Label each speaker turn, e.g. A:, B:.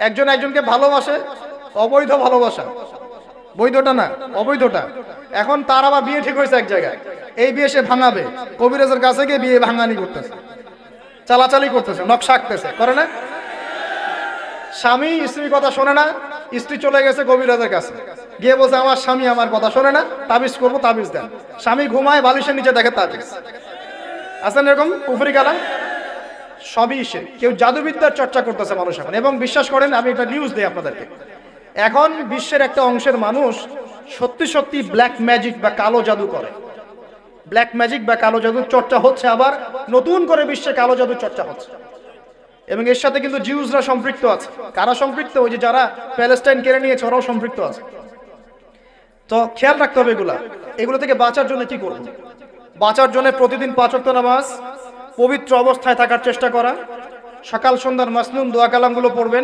A: একজন একজনকে ভালোবাসে, অবৈধ ভালোবাসা, বৈধটা না, অবৈধটা। এখন তার আবার বিয়ে ঠিক হয়েছে এক জায়গায়, এই বিয়ে সে ভাঙাবে, কবিরাজের কাছে গিয়ে বিয়ে ভাঙানি করতেছে, চালাচালি করতেছে, নকশা আঁকতেছে, করে না? স্বামী স্ত্রীর কথা শোনে না, স্ত্রী চলে গেছে কবিরাজের কাছে, গিয়ে বলছে আমার স্বামী আমার কথা শোনে না, তাবিজ করবো, তাবিজ দেন। স্বামী ঘুমায়, বালিশের নিচে দেখে তাবিজ। আছেন এরকম কুফরি কালাম? সবই সে। কেউ জাদুবিদ্যার চর্চা করতেছে মানুষ এখন, এবং বিশ্বাস করেন আমি একটা নিউজ দিই আপনাদেরকে, এখন বিশ্বের একটা অংশের মানুষ সত্যি সত্যি ব্ল্যাক ম্যাজিক বা কালো জাদু করে। ব্ল্যাক ম্যাজিক বা কালো জাদুর চর্চা হচ্ছে, আবার নতুন করে বিশ্বে কালো জাদুর চর্চা হচ্ছে, এবং এর সাথে কিন্তু জিউসরা সম্পৃক্ত আছে। কারা সম্পৃক্ত? ওই যে যারা প্যালেস্টাইন কেড়ে নিয়েছে ওরাও সম্পৃক্ত আছে। তো খেয়াল রাখতে হবে এগুলো থেকে বাঁচার জন্য কি করব? বাঁচার জন্য প্রতিদিন 5 ওয়াক্ত নামাজ, পবিত্র অবস্থায় থাকার চেষ্টা করা, সকাল সন্ধ্যার মাসনুন দোয়া কালামগুলো পড়বেন,